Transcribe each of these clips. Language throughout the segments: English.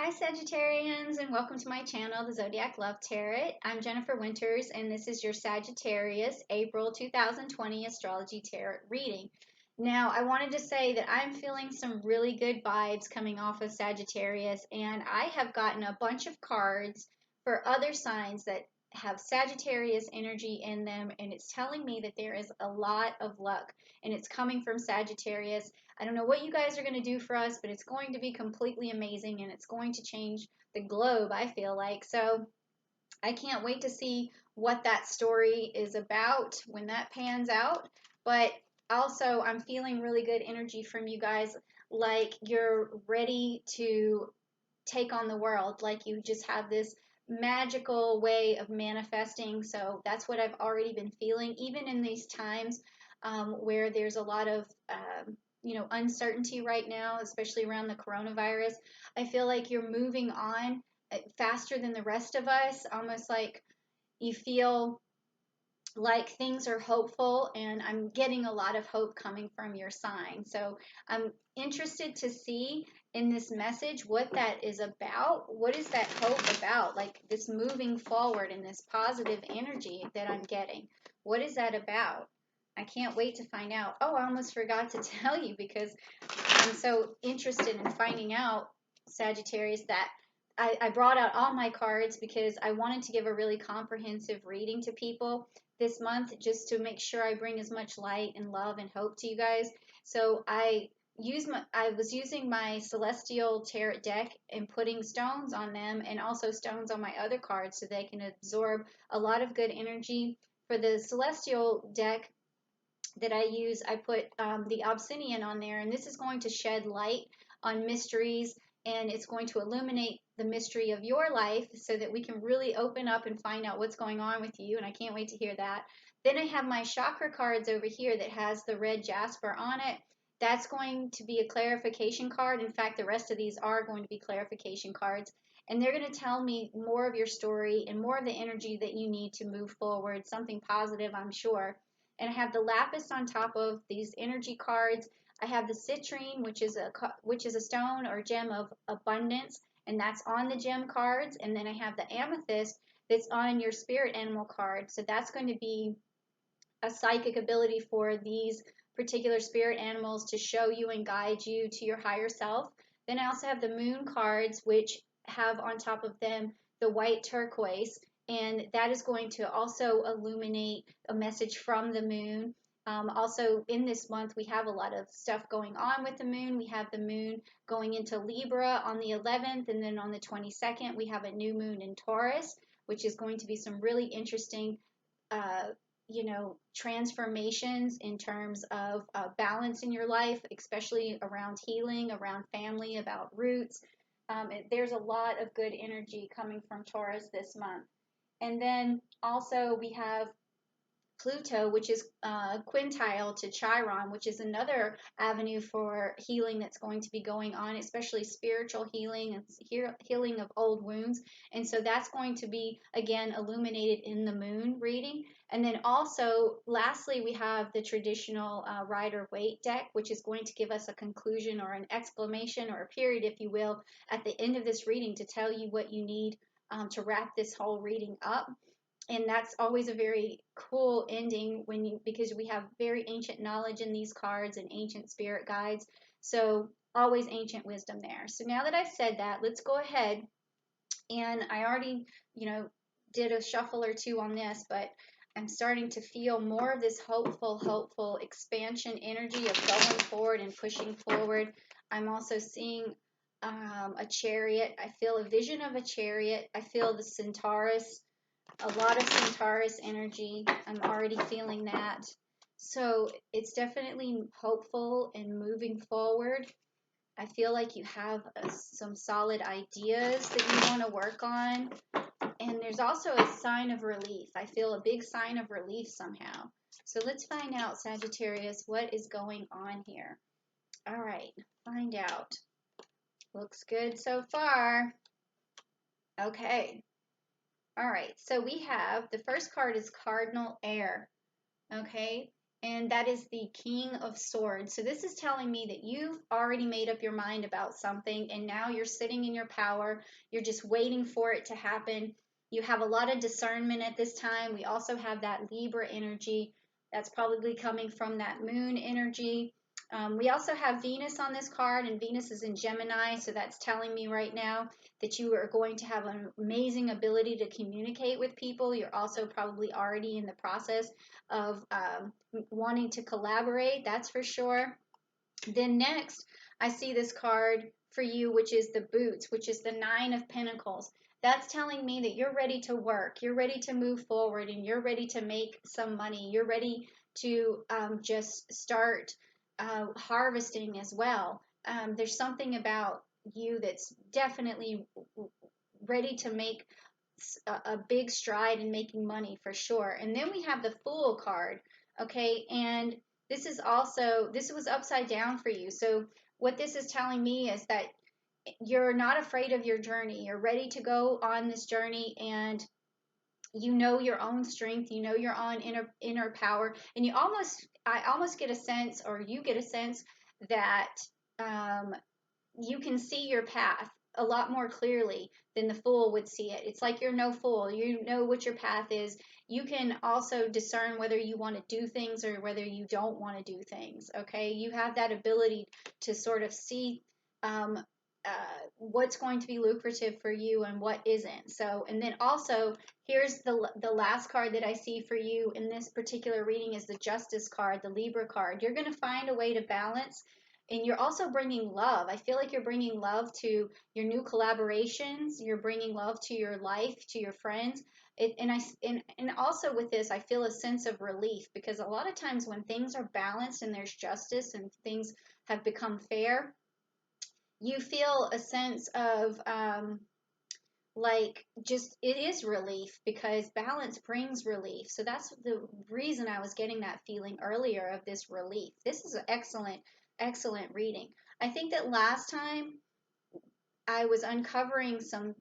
Hi Sagittarians, and welcome to my channel, the Zodiac Love Tarot. I'm Jennifer Winters, and this is your Sagittarius April 2020 Astrology Tarot reading. Now, I wanted to say that I'm feeling some really good vibes coming off of Sagittarius, and I have gotten a bunch of cards for other signs that have Sagittarius energy in them, and it's telling me that there is a lot of luck, and it's coming from Sagittarius. I don't know what you guys are going to do for us, but it's going to be completely amazing, and it's going to change the globe, I feel like. So I can't wait to see what that story is about when that pans out. But also, I'm feeling really good energy from you guys, like you're ready to take on the world, like you just have this magical way of manifesting. So that's what I've already been feeling, even in these times where there's a lot of uncertainty right now, especially around the coronavirus. I feel like you're moving on faster than the rest of us, almost like you feel like things are hopeful, and I'm getting a lot of hope coming from your sign. So I'm interested to see in this message what that is about. What is that hope about? Like this moving forward and this positive energy that I'm getting. What is that about? I can't wait to find out. Oh, I almost forgot to tell you because I'm so interested in finding out, Sagittarius, that I brought out all my cards because I wanted to give a really comprehensive reading to people this month, just to make sure I bring as much light and love and hope to you guys. So I was using my celestial tarot deck and putting stones on them, and also stones on my other cards so they can absorb a lot of good energy. For the celestial deck that I use, I put the obsidian on there, and this is going to shed light on mysteries, and it's going to illuminate the mystery of your life so that we can really open up and find out what's going on with you, and I can't wait to hear that. Then I have my chakra cards over here that has the red jasper on it. That's going to be a clarification card. In fact, the rest of these are going to be clarification cards, and they're going to tell me more of your story and more of the energy that you need to move forward, something positive, I'm sure. And I have the lapis on top of these energy cards. I have the citrine, which is a stone or gem of abundance, and that's on the gem cards. And then I have the amethyst that's on your spirit animal card. So that's going to be a psychic ability for these particular spirit animals to show you and guide you to your higher self. Then I also have the moon cards, which have on top of them the white turquoise, and that is going to also illuminate a message from the moon. Also, in this month, we have a lot of stuff going on with the moon. We have the moon going into Libra on the 11th, and then on the 22nd, we have a new moon in Taurus, which is going to be some really interesting uh, transformations in terms of balance in your life, especially around healing, around family, about roots. There's a lot of good energy coming from Taurus this month. And then also we have Pluto, which is quintile to Chiron, which is another avenue for healing that's going to be going on, especially spiritual healing and healing of old wounds. And so that's going to be, again, illuminated in the moon reading. And then also, lastly, we have the traditional Rider-Waite deck, which is going to give us a conclusion or an exclamation or a period, if you will, at the end of this reading to tell you what you need to wrap this whole reading up. And that's always a very cool ending because we have very ancient knowledge in these cards and ancient spirit guides. So always ancient wisdom there. So now that I've said that, let's go ahead. And I already, did a shuffle or two on this, but I'm starting to feel more of this hopeful expansion energy of going forward and pushing forward. I'm also seeing a chariot. I feel a vision of a chariot. I feel the Centaurus, a lot of Centaurus energy. I'm already feeling that. So it's definitely hopeful and moving forward. I feel like you have some solid ideas that you want to work on. And there's also a sign of relief. I feel a big sign of relief somehow. So let's find out, Sagittarius, what is going on here. All right, find out. Looks good so far. Okay. All right, so we have, the first card is Cardinal Air, okay? and that is the King of Swords. So this is telling me that you've already made up your mind about something, and now you're sitting in your power. You're just waiting for it to happen. You have a lot of discernment at this time. We also have that Libra energy. That's probably coming from that moon energy. We also have Venus on this card, and Venus is in Gemini, so that's telling me right now that you are going to have an amazing ability to communicate with people. You're also probably already in the process of wanting to collaborate, that's for sure. Then next, I see this card for you, which is the Boots, which is the Nine of Pentacles. That's telling me that you're ready to work, you're ready to move forward, and you're ready to make some money. You're ready to just start harvesting as well. There's something about you that's definitely ready to make a big stride in making money for sure. And then we have the Fool card, okay? And this was upside down for you. So what this is telling me is that you're not afraid of your journey. You're ready to go on this journey, and you know your own strength, you know your own inner power, and I almost get a sense, or you get a sense that um, you can see your path a lot more clearly than the fool would see it. It's like you're no fool. You know what your path is. You can also discern whether you want to do things or whether you don't want to do things. Okay, you have that ability to sort of see um, what's going to be lucrative for you and what isn't. So, and then also here's the last card that I see for you in this particular reading is the Justice card, the Libra card. You're going to find a way to balance, and you're also bringing love. I feel like you're bringing love to your new collaborations. You're bringing love to your life, to your friends. And also with this, I feel a sense of relief, because a lot of times when things are balanced and there's justice and things have become fair, you feel a sense of like, just, it is relief, because balance brings relief. So that's the reason I was getting that feeling earlier of this relief. This is an excellent reading. I think that last time I was uncovering some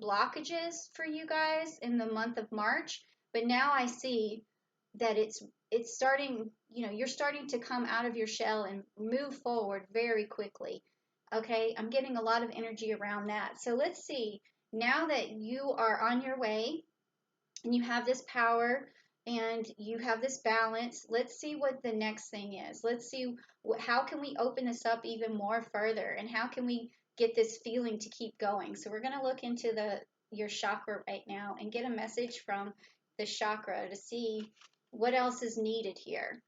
blockages for you guys in the month of March, but now I see that it's starting, you're starting to come out of your shell and move forward very quickly. Okay, I'm getting a lot of energy around that. So let's see, now that you are on your way and you have this power and you have this balance, let's see what the next thing is. Let's see how can we open this up even more further, and how can we get this feeling to keep going. So we're going to look into your chakra right now and get a message from the chakra to see what else is needed here.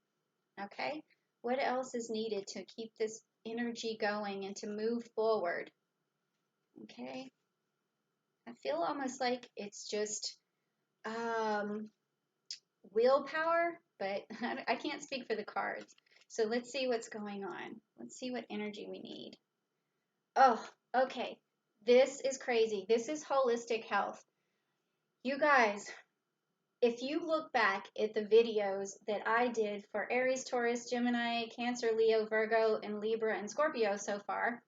Okay, what else is needed to keep this energy going and to move forward. Okay, I feel almost like it's just willpower, but I can't speak for the cards. So let's see what's going on. Let's see what energy we need. Oh, okay. This is crazy. This is holistic health. You guys, if you look back at the videos that I did for Aries, Taurus, Gemini, Cancer, Leo, Virgo, and Libra and Scorpio so far,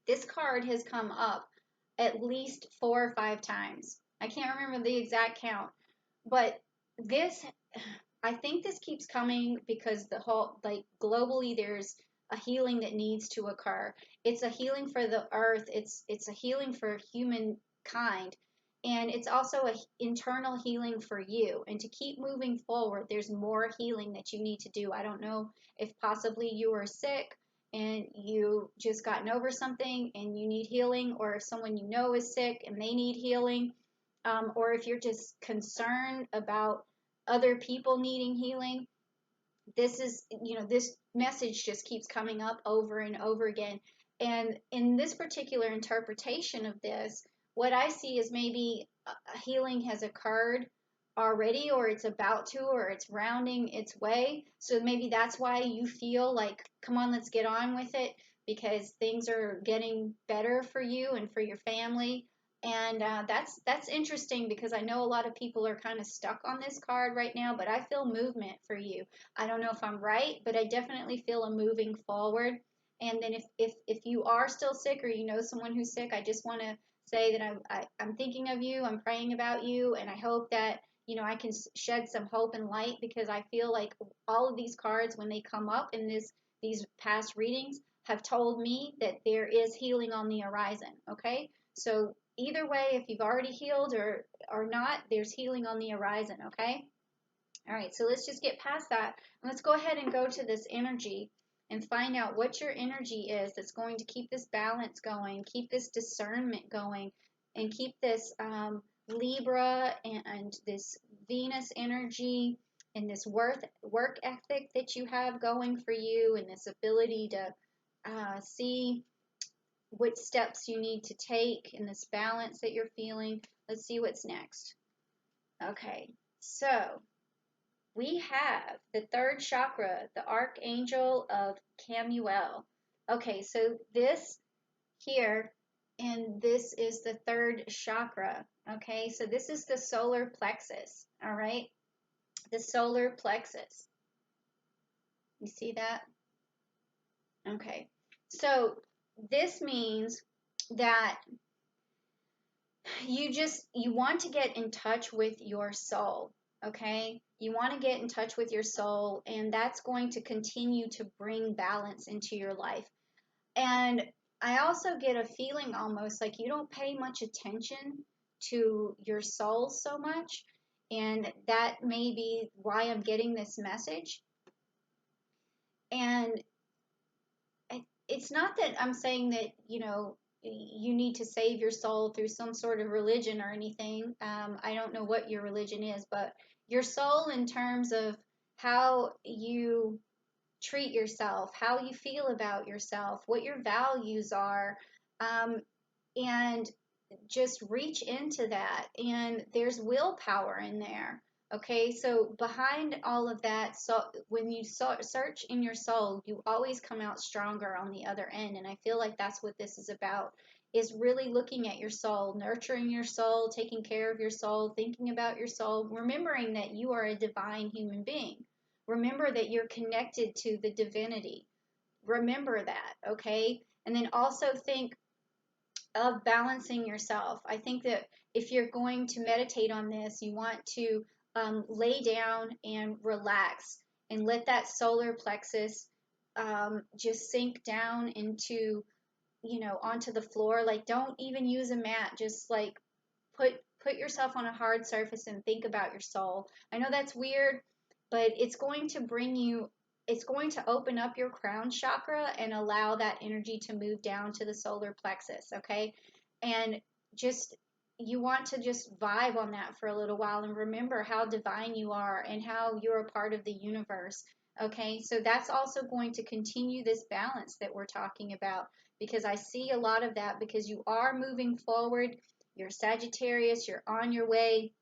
this card has come up at least 4 or 5 times. I can't remember the exact count, but this, I think this keeps coming because the whole, like, globally there's a healing that needs to occur. It's a healing for the earth. It's a healing for humankind, and it's also an internal healing for you. And to keep moving forward, there's more healing that you need to do. I don't know if possibly you are sick and you just gotten over something and you need healing, or if someone you know is sick and they need healing, or if you're just concerned about other people needing healing. This is, this message just keeps coming up over and over again. And in this particular interpretation of this, what I see is maybe a healing has occurred already, or it's about to, or it's rounding its way. So maybe that's why you feel like, come on, let's get on with it, because things are getting better for you and for your family. And that's interesting, because I know a lot of people are kind of stuck on this card right now, but I feel movement for you. I don't know if I'm right, but I definitely feel a moving forward. And then if you are still sick, or you know someone who's sick, I just want to say that I'm thinking of you, I'm praying about you, and I hope that I can shed some hope and light, because I feel like all of these cards, when they come up in these past readings, have told me that there is healing on the horizon. Okay, so either way, if you've already healed or not, there's healing on the horizon. Okay. All right, so let's just get past that. And let's go ahead and go to this energy and find out what your energy is that's going to keep this balance going, keep this discernment going, and keep this Libra and this Venus energy and this work ethic that you have going for you, and this ability to see which steps you need to take in this balance that you're feeling. Let's see what's next. Okay, so we have the third chakra, the Archangel of Camuel. Okay, so this here, and this is the third chakra. Okay, so this is the solar plexus. All right, the solar plexus. You see that? Okay, so this means that you want to get in touch with your soul. Okay, you want to get in touch with your soul, and that's going to continue to bring balance into your life. And I also get a feeling almost like you don't pay much attention to your soul so much, and that may be why I'm getting this message. And it's not that I'm saying that you need to save your soul through some sort of religion or anything. I don't know what your religion is, but your soul in terms of how you treat yourself, how you feel about yourself, what your values are, and just reach into that. And there's willpower in there. Okay, so behind all of that, so when you search in your soul, you always come out stronger on the other end. And I feel like that's what this is about, is really looking at your soul, nurturing your soul, taking care of your soul, thinking about your soul, remembering that you are a divine human being. Remember that you're connected to the divinity. Remember that, okay? And then also think of balancing yourself. I think that if you're going to meditate on this, you want to lay down and relax and let that solar plexus just sink down into, onto the floor. Like, don't even use a mat. Just like put yourself on a hard surface and think about your soul. I know that's weird, but it's going to open up your crown chakra and allow that energy to move down to the solar plexus. Okay, and just you want to just vibe on that for a little while and remember how divine you are and how you're a part of the universe. Okay, so that's also going to continue this balance that we're talking about, because I see a lot of that, because you are moving forward. You're Sagittarius, you're on your way,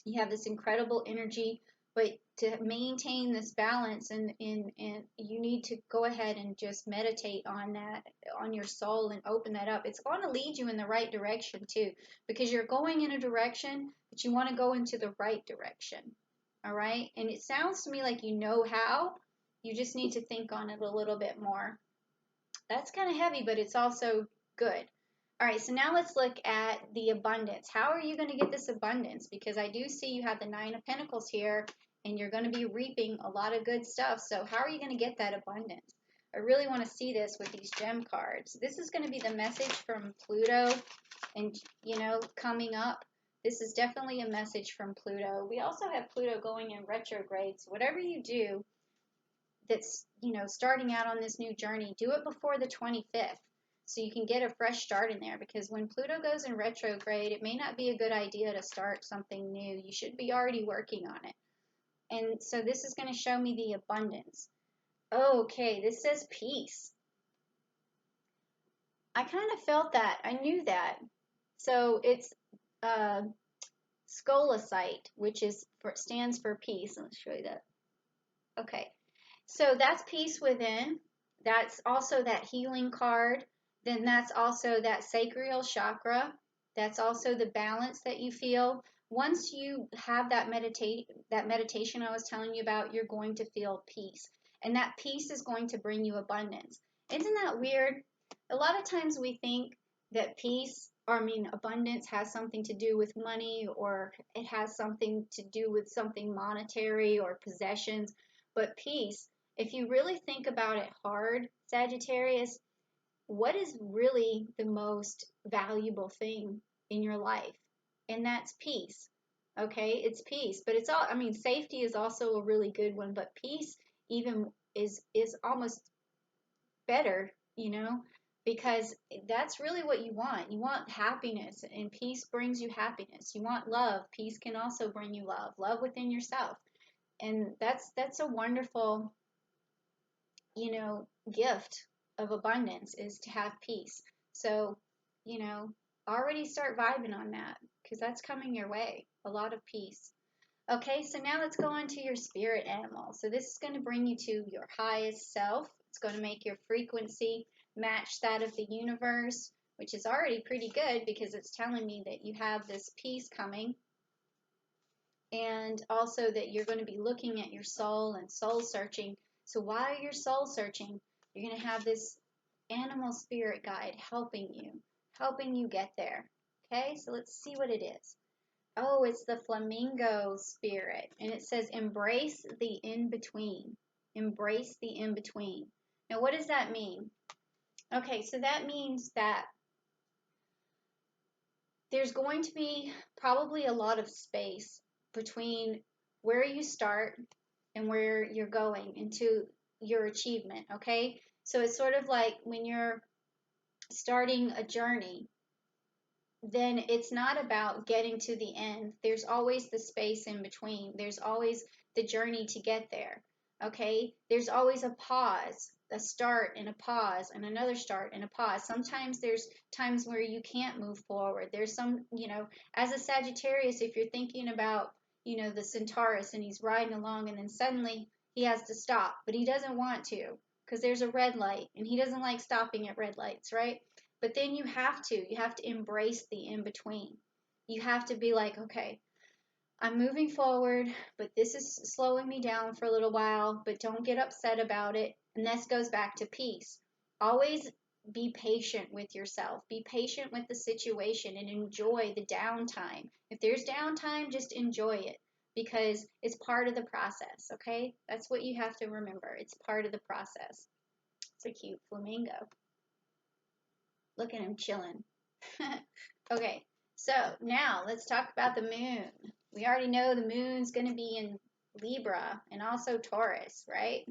you have this incredible energy, but to maintain this balance, and you need to go ahead and just meditate on that, on your soul, and open that up. It's going to lead you in the right direction too, because you're going in a direction, but you want to go into the right direction. All right, and it sounds to me like you know how. You just need to think on it a little bit more. That's kind of heavy, but it's also good. All right, so now let's look at the abundance. How are you going to get this abundance? Because I do see you have the Nine of Pentacles here, and you're going to be reaping a lot of good stuff. So how are you going to get that abundance? I really want to see this with these gem cards. This is going to be the message from Pluto, and, coming up. This is definitely a message from Pluto. We also have Pluto going in retrograde. So whatever you do that's, starting out on this new journey, do it before the 25th. So you can get a fresh start in there, because when Pluto goes in retrograde, it may not be a good idea to start something new. You should be already working on it. And so this is going to show me the abundance. Okay, this says peace. I kind of felt that. I knew that. So it's scolasite, which stands for peace. Let's show you that. Okay, so that's peace within. That's also that healing card. Then that's also that sacral chakra. That's also the balance that you feel. Once you have that meditation I was telling you about, you're going to feel peace. And that peace is going to bring you abundance. Isn't that weird? A lot of times we think that peace or I mean, abundance has something to do with money, or it has something to do with something monetary or possessions. But peace, if you really think about it hard, Sagittarius, what is really the most valuable thing in your life? And that's peace. Okay, it's peace, but it's all, I mean, safety is also a really good one, but peace even is almost better, because that's really what you want. You want happiness, and peace brings you happiness. You want love. Peace can also bring you love within yourself. And that's a wonderful, gift of abundance, is to have peace. So, you know, already start vibing on that, because that's coming your way. A lot of peace. Okay, so now let's go on to your spirit animal. So this is going to bring you to your highest self. It's going to make your frequency match that of the universe, which is already pretty good because it's telling me that you have this peace coming, and also that you're going to be looking at your soul and soul searching. So while you're soul searching, you're going to have this animal spirit guide helping you get there. Okay, so let's see what it is. Oh, it's the flamingo spirit. And it says, embrace the in-between. Embrace the in-between. Now, what does that mean? Okay, so that means that there's going to be probably a lot of space between where you start and where you're going into your achievement, okay? So it's sort of like when you're starting a journey, then it's not about getting to the end. There's always the space in between. There's always the journey to get there. Okay? There's always a pause, a start and a pause, and another start and a pause. Sometimes there's times where you can't move forward. There's some, as a Sagittarius, if you're thinking about, the Centaurus, and he's riding along and then suddenly he has to stop, but he doesn't want to because there's a red light and he doesn't like stopping at red lights, right? But then you have to embrace the in between. You have to be like, okay, I'm moving forward, but this is slowing me down for a little while, but don't get upset about it. And this goes back to peace. Always be patient with yourself. Be patient with the situation and enjoy the downtime. If there's downtime, just enjoy it because it's part of the process, okay? That's what you have to remember. It's part of the process. It's a cute flamingo. Look at him chilling. Okay, so now let's talk about the moon. We already know the moon's going to be in Libra and also Taurus, right?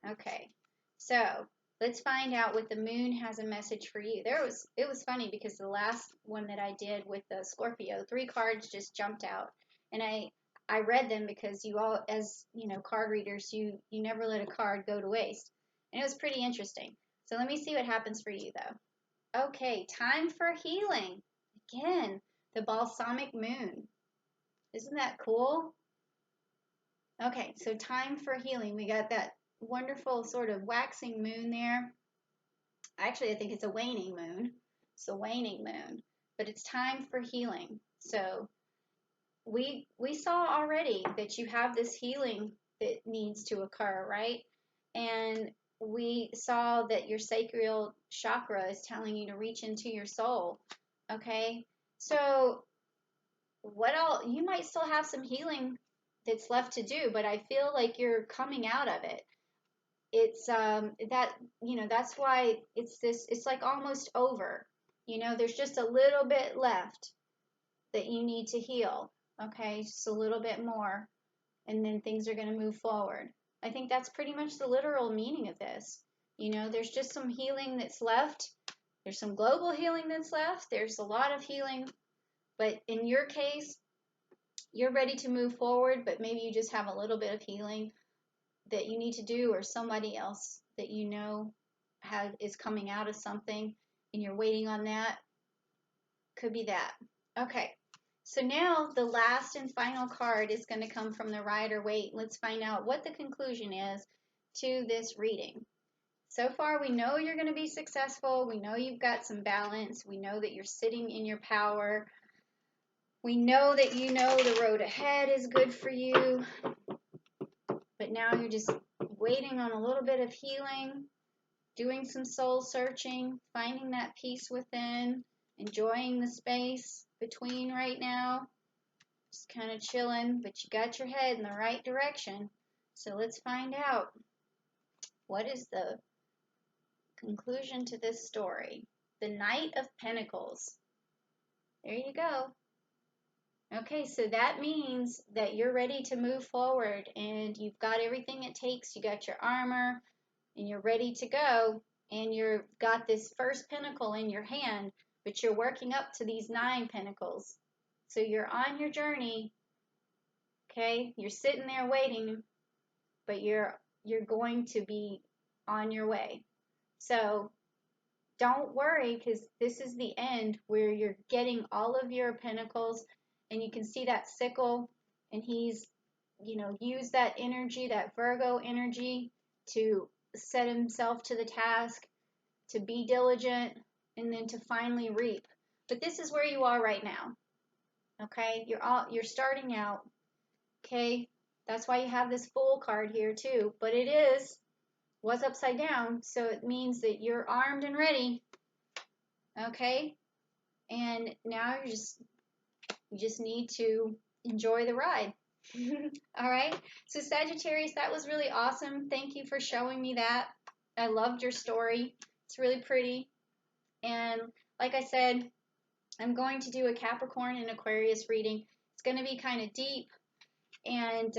Okay, so let's find out what the moon has a message for you. It was funny because the last one that I did with the Scorpio, 3 cards just jumped out, and I read them because you all, as card readers, you never let a card go to waste, and it was pretty interesting. So let me see what happens for you though. Okay, time for healing. Again, the balsamic moon. Isn't that cool? Okay, so time for healing. We got that wonderful sort of waxing moon there. Actually, I think it's a waning moon. It's a waning moon, but it's time for healing. So we saw already that you have this healing that needs to occur, right? And we saw that your sacral chakra is telling you to reach into your soul. Okay, so what else? You might still have some healing that's left to do, but I feel like you're coming out of it. It's that's why it's like almost over. There's just a little bit left that you need to heal. Okay, just a little bit more, and then things are going to move forward. I think that's pretty much the literal meaning of this. There's just some healing that's left. There's some global healing that's left. There's a lot of healing. But in your case, you're ready to move forward, but maybe you just have a little bit of healing that you need to do, or somebody else that is coming out of something and you're waiting on that. Could be that. Okay. So now the last and final card is going to come from the Rider-Waite. Let's find out what the conclusion is to this reading. So far, we know you're going to be successful. We know you've got some balance. We know that you're sitting in your power. We know that the road ahead is good for you. But now you're just waiting on a little bit of healing, doing some soul searching, finding that peace within, enjoying the space between right now. Just kind of chilling, but you got your head in the right direction. So let's find out, what is the conclusion to this story? The Knight of Pentacles. There you go. Okay, so that means that you're ready to move forward and you've got everything it takes. You got your armor and you're ready to go, and you've got this first pentacle in your hand, but you're working up to these 9 pentacles. So you're on your journey. Okay, you're sitting there waiting, but you're going to be on your way. So don't worry, because this is the end where you're getting all of your pentacles, and you can see that sickle, and he's, used that energy, that Virgo energy, to set himself to the task, to be diligent, and then to finally reap. But this is where you are right now. Okay, you're starting out. Okay, that's why you have this Fool card here too. But it was upside down, so it means that you're armed and ready. Okay, and now you just need to enjoy the ride. All right, so Sagittarius, that was really awesome. Thank you for showing me that. I loved your story. It's really pretty. And like I said, I'm going to do a Capricorn and Aquarius reading. It's going to be kind of deep, and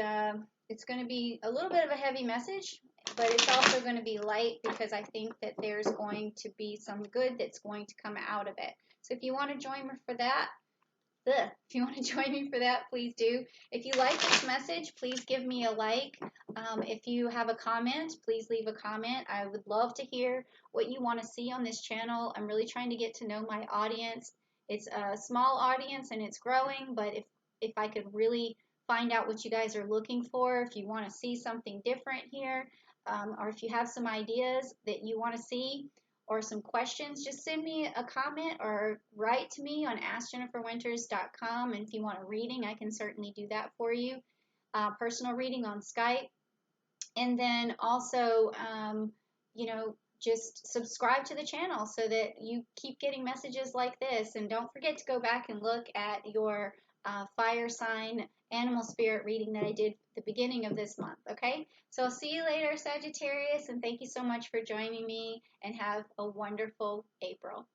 it's going to be a little bit of a heavy message, but it's also going to be light, because I think that there's going to be some good that's going to come out of it. So if you want to join me for that, please do. If you like this message, please give me a like. If you have a comment, please leave a comment. I would love to hear what you want to see on this channel. I'm really trying to get to know my audience. It's a small audience and it's growing, but if I could really find out what you guys are looking for, if you want to see something different here, or if you have some ideas that you want to see, or some questions, just send me a comment or write to me on askjenniferwinters.com. And if you want a reading, I can certainly do that for you. Personal reading on Skype. And then also, just subscribe to the channel so that you keep getting messages like this. And don't forget to go back and look at your fire sign animal spirit reading that I did at the beginning of this month. Okay, so I'll see you later, Sagittarius, and thank you so much for joining me, and have a wonderful April.